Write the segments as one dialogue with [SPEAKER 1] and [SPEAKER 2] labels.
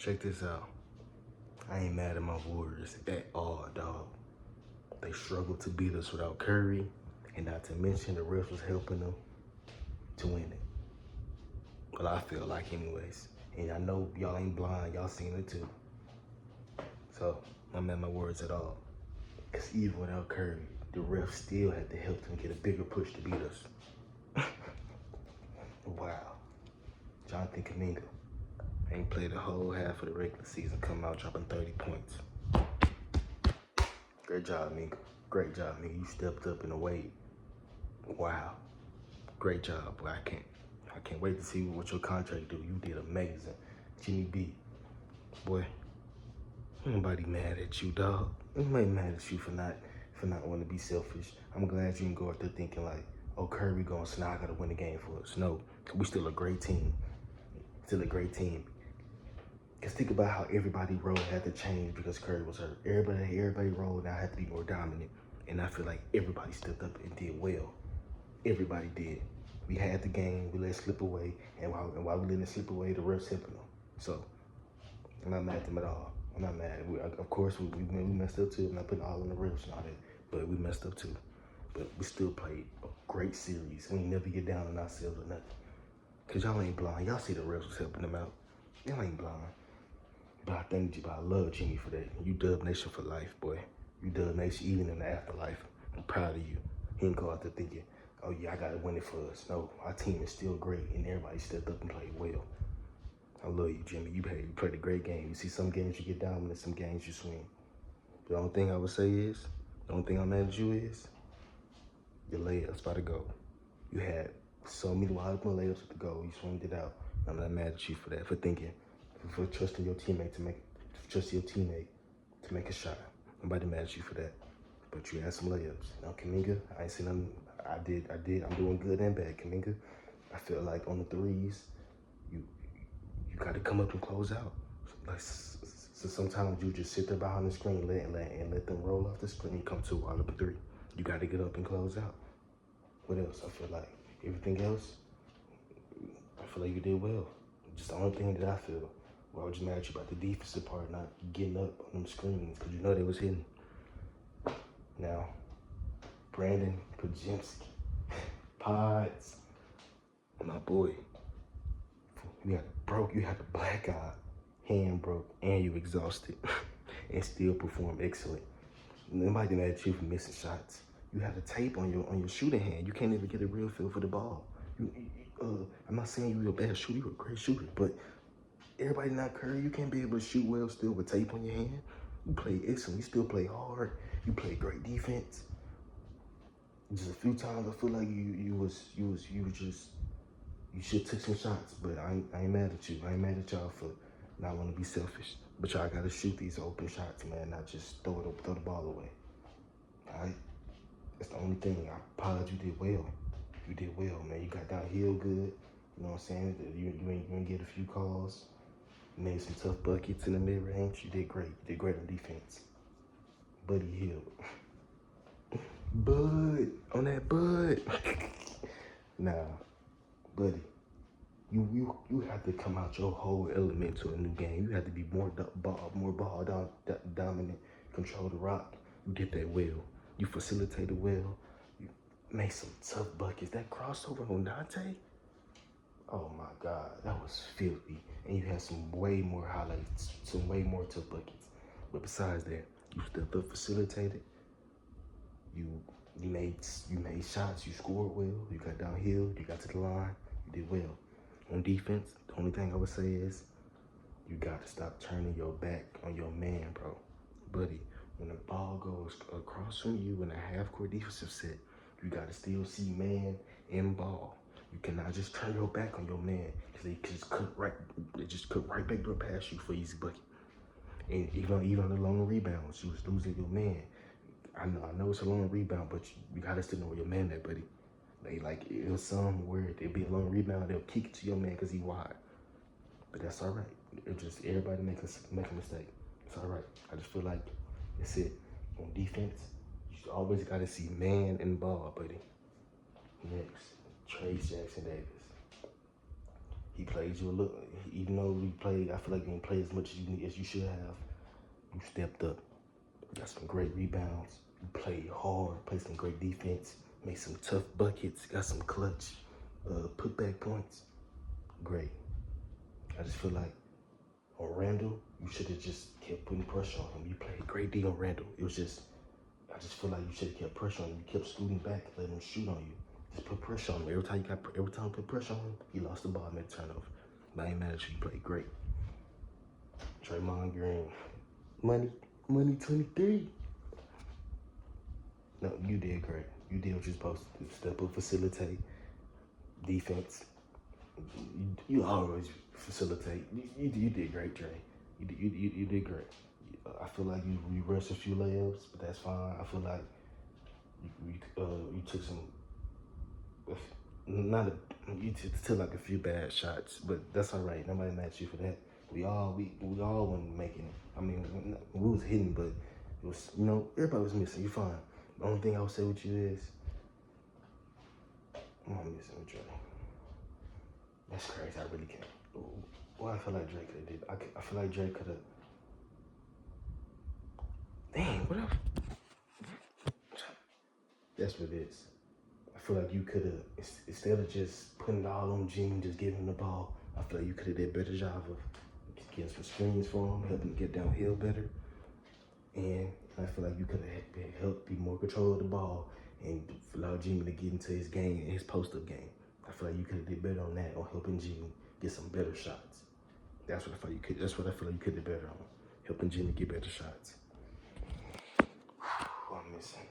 [SPEAKER 1] check this out. I ain't mad at my Warriors at all, dog. They struggled to beat us without Curry, and not to mention the refs was helping them to win it. Well, I feel like anyways. And I know y'all ain't blind, y'all seen it too. So, I'm at my words at all. Because even without Curry, the refs still had to help them get a bigger push to beat us. Wow. Jonathan Kuminga ain't played the whole half of the regular season, come out dropping 30 points. Great job, Minka. Great job, Minka. You stepped up in a way. Wow. Great job, boy. I can't wait to see what your contract do. You did amazing. Jimmy B. Boy, nobody mad at you, dog. Nobody mad at you for not wanting to be selfish. I'm glad you didn't go out there thinking like, oh, Curry going, so now I gotta win the game for us. No, we still a great team. Still a great team. Cause think about how everybody role had to change because Curry was hurt. Everybody role now had to be more dominant. And I feel like everybody stepped up and did well. Everybody did. We had the game, we let it slip away, and while we let it slip away, the refs helping them. So, I'm not mad at them at all. I'm not mad. Of course, we messed up too. I'm not putting all on the refs and all that, but we messed up too. But we still played a great series. We ain't never get down on ourselves or nothing. Cause y'all ain't blind. Y'all see the refs was helping them out. Y'all ain't blind. But I love Jimmy for that. You Dub Nation for life, boy. You Dub Nation even in the afterlife. I'm proud of you. He didn't go out there thinking, oh yeah, I gotta win it for us. No, our team is still great and everybody stepped up and played well. I love you, Jimmy. You played a great game. You see some games you get dominant, some games you swing. The only thing I would say is, the only thing I'm mad at you is, your layups by the goal. You had so many wide open layups at the goal. You swinged it out. I'm not mad at you for that, for trusting your teammate to make a shot. Nobody mad at you for that. But you had some layups. Now, Kuminga, I ain't seen nothing. I did. I'm doing good and bad, Kuminga. I feel like on the threes, you got to come up and close out. Like, so sometimes you just sit there behind the screen and let them roll off the screen and come to all up a three. You got to get up and close out. What else? I feel like everything else, I feel like you did well. Just the only thing that I feel, well, I was just mad at you about the defensive part, not getting up on them screens, because you know they was hitting. Now, Brandon Pajemski, Pods, my boy, you had a black eye, hand broke, and you exhausted, and still performed excellent. Nobody mad at you for missing shots. You had a tape on your shooting hand. You can't even get a real feel for the ball. I'm not saying you were a bad shooter, you were a great shooter, but everybody not Curry, you can't be able to shoot well still with tape on your hand. You play excellent, you still play hard, you play great defense. Just a few times I feel like you should take some shots, but I ain't mad at you. I ain't mad at y'all for not wanting to be selfish. But y'all gotta shoot these open shots, man, not just throw the ball away. Alright? That's the only thing. I apologize, you did well. You did well, man. You got downhill good. You know what I'm saying? You ain't get a few calls. You made some tough buckets in the mid-range. You did great. You did great on defense. Buddy Hield. Bud. On that Bud. Nah, buddy. You have to come out your whole element to a new game. You have to be more ball dominant, control the rock. You did that well. You facilitated well. You made some tough buckets. That crossover on Dante, oh my God, that was filthy. And you had some way more highlights, some way more tough buckets. But besides that, you stepped up, facilitated. You made shots. You scored well. You got downhill. You got to the line. You did well. On defense, the only thing I would say is you got to stop turning your back on your man, bro. Buddy, when the ball goes across from you in a half-court defensive set, you got to still see man and ball. You cannot just turn your back on your man because they just cut right back door past you for easy bucket. And even on the long rebounds, you was losing your man. I know it's a long rebound, but you got to still know where your man at, buddy. It was some where it'd be a long rebound, they'll kick it to your man because he wide. But that's all right. It just everybody make a mistake. It's all right. I just feel like that's it. On defense, you always got to see man and ball, buddy. Next, Trace Jackson Davis. He played you a little, even though we played, I feel like you didn't play as much as you should have. You stepped up, got some great rebounds. You played hard, played some great defense, made some tough buckets, got some clutch, putback points. Great. I just feel like on Randall, you should have just kept putting pressure on him. You played great D on Randall. It was just, I just feel like you should have kept pressure on him. You kept scooting back, letting him shoot on you. Just put pressure on him. Every time you put pressure on him, he lost the ball and made a turnover. But I ain't mad at you. You played great. Draymond Green, money 23. No, you did great. You did what you're supposed to do. Step up, facilitate, defense. You always facilitate. You did great, Dre. You did great. I feel like you rushed a few layups, but that's fine. I feel like you took some, you took like a few bad shots, but that's all right. Nobody mad at you for that. We all weren't making it. I mean, we was hitting, but it was, everybody was missing. You fine. The only thing I would say with you is, I'm missing with Dre. That's crazy. I really can't. Well, I feel like Drake could have did. I feel like Drake could have. Dang, what else? That's what it is. I feel like you could have, instead of just putting it all on Jimmy, just giving him the ball, I feel like you could have did a better job of getting some screens for him, helping him get downhill better. And I feel like you could have helped be more control of the ball and allow Jimmy to get into his game, his post-up game. I feel like you could have did better on that, on helping Jimmy get some better shots. That's what I feel like you could. That's what I feel like you could do better on, helping Jimmy get better shots. I'm missing.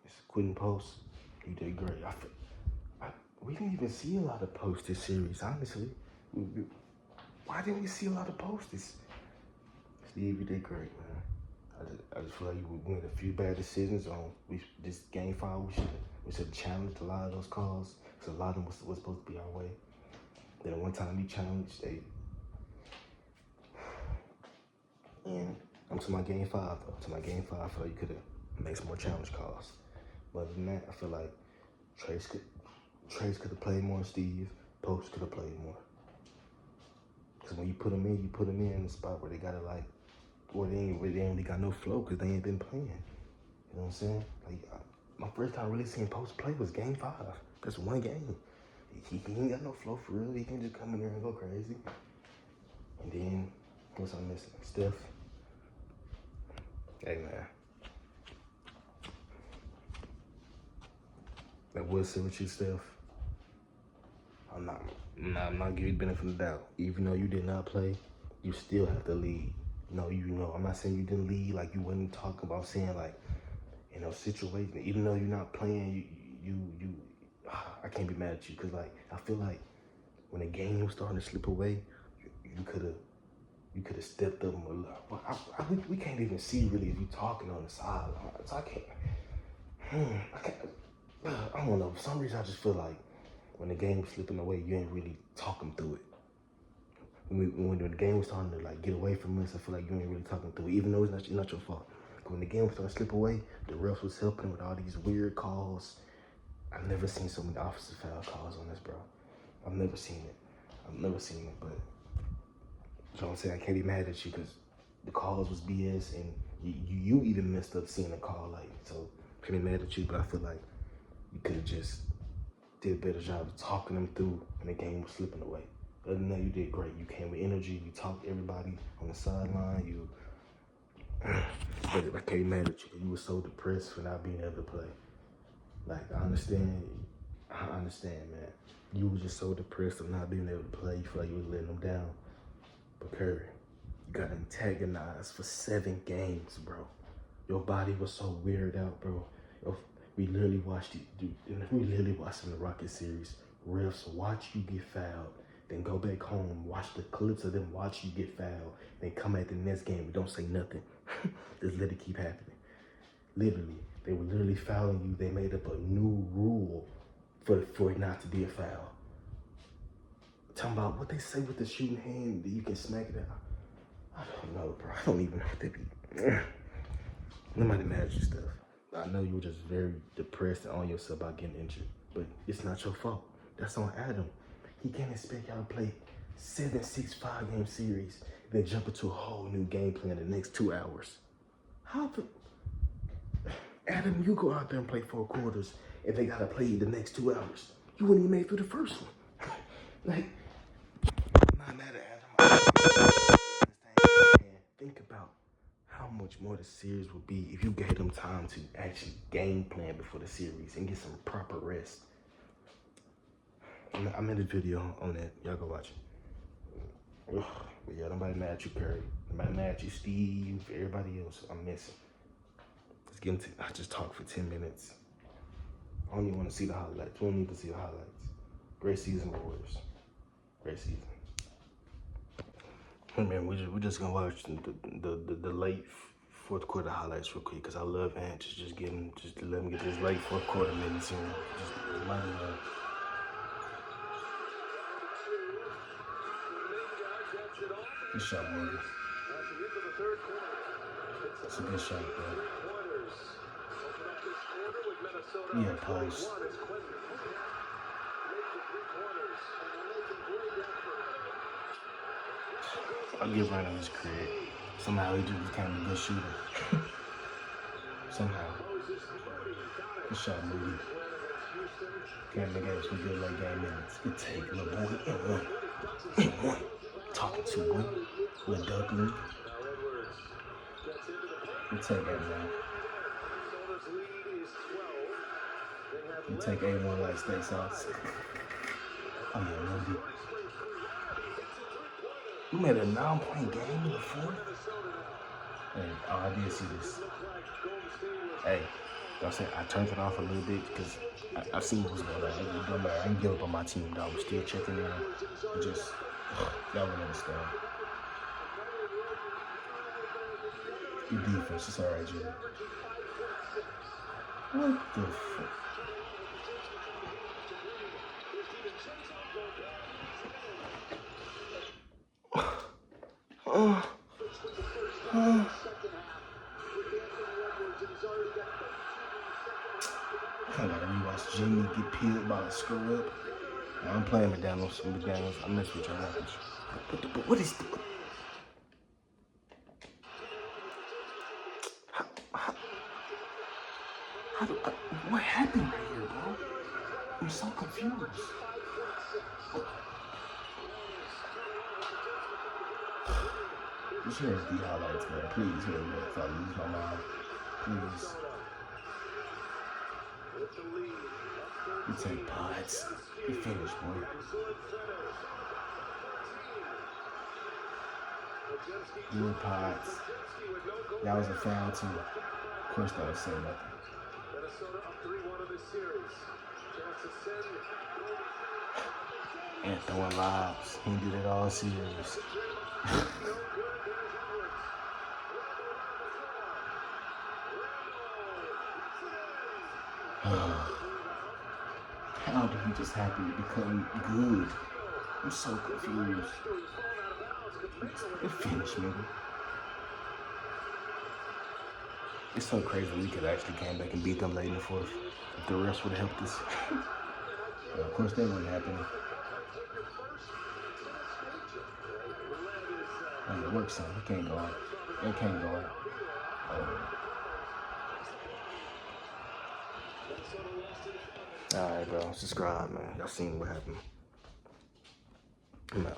[SPEAKER 1] It's quitting posts. You did great. We didn't even see a lot of posts this series, honestly. Why didn't we see a lot of posts this? Steve, you did great, man. I just feel like we made a few bad decisions on this game 5. We should have challenged a lot of those calls, because a lot of them was supposed to be our way. Then one time you challenged, and I'm to my game 5 though. To my game 5, I feel like you could have made some more challenge calls. But other than that, I feel like Trace could have played more. Steve Post could have played more. Because when you put them in the spot where they gotta where they ain't really got no flow because they ain't been playing. You know what I'm saying? Like my first time really seeing Post play was game 5. That's one game. He ain't got no flow for real. He can just come in there and go crazy. And then what's I missing? Steph. Hey man. I will say with you, Steph. I'm not giving you the benefit of the doubt. Even though you did not play, you still have to lead. No, I'm not saying you didn't lead, like you wasn't talking about saying like, situations, even though you're not playing, I can't be mad at you, because like, I feel like when the game was starting to slip away, you could have stepped up a lot. We can't even see really if you talking on the sideline. So I don't know, for some reason I just feel like when the game was slipping away, you ain't really talking through it. When the game was starting to get away from us, I feel like you ain't really talking through it, even though it's not your fault. When the game was starting to slip away, the refs was helping with all these weird calls. I've never seen so many offensive foul calls on this, bro. I've never seen it, but so I'm saying I can't be mad at you because the calls was BS, and you even messed up seeing the call so I can't be mad at you, but I feel like you could have just did a better job of talking them through when the game was slipping away. Other than that, you did great. You came with energy. You talked to everybody on the sideline. But I can't be mad at you. You were so depressed for not being able to play. I understand, man. You were just so depressed of not being able to play. You feel like you was letting them down. But Curry, you got antagonized for 7 games, bro. Your body was so weirded out, bro. We literally watched in the Rocket series. Refs watch you get fouled, then go back home, watch the clips of them watch you get fouled, then come at the next game and don't say nothing. Just let it keep happening. Literally, they were literally fouling you. They made up a new rule for it not to be a foul. Talking about what they say with the shooting hand that you can smack it out. I don't know, bro. I don't even know what they be. Nobody mad at you, stuff. I know you were just very depressed and on yourself about getting injured. but it's not your fault. That's on Adam. He can't expect y'all to play 7-6 5-game series, then jump into a whole new game plan the next 2 hours. How the Adam, you go out there and play 4 quarters, and they gotta play the next 2 hours. You wouldn't even make it through the first one. Like, I'm not mad at Adam. Think about how much more the series would be if you gave them time to actually game plan before the series and get some proper rest. I made a video on that. Y'all go watch it. Ugh, but yeah, nobody mad at you, Curry. Nobody mad at you, Steve. Everybody else, I'm missing. Let's get into. I just talked for 10 minutes. I don't even want to see the highlights. We don't need to see the highlights. Great season, Warriors. Great season. Hey man, we're just gonna watch the late fourth quarter highlights real quick because I love Ant. Just let him get this late fourth quarter minutes in. Just might as well. Good shot, Morgan. That's a good shot, bro. Yeah, post. I'll give Ryan his credit. Somehow he just became a good shooter. Somehow. Good shot, Moody. Can't make it some good late game minutes. Good take, little boy. And one. Talking to one. Little duckling. Good take, everyone. You take A1 like steak sauce. Oh yeah, Moody. You made a 9-point game in the fourth? Hey, oh, I did see this. Hey, don't say I turned it off a little bit because I seen what was going on. I didn't give up on my team, dog. I was still checking in. Y'all will never stop. Good defense. It's all right, Jimmy. What the fuck? I gotta rewatch Jimmy get peeled by a screw up. I'm playing McDaniels. I mess with your watch. But what is the... What happened right here, bro? I'm so confused. Just hear the highlights, man. Please hear me if I lose my mind. Please. You take pods. You finish, boy. Good pods. That was a foul, too. Of course, that was saying nothing. And throwing lobs. He did it all series. How did he just happen to become good? I'm so confused. Good finish, nigga. It's so crazy we could actually came back and beat them late in the fourth. If the rest would have helped us. Well, of course, that wouldn't happen. Oh, it works, son. It can't go out. It can't go out. Alright, bro. Subscribe, man. Y'all seen what happened.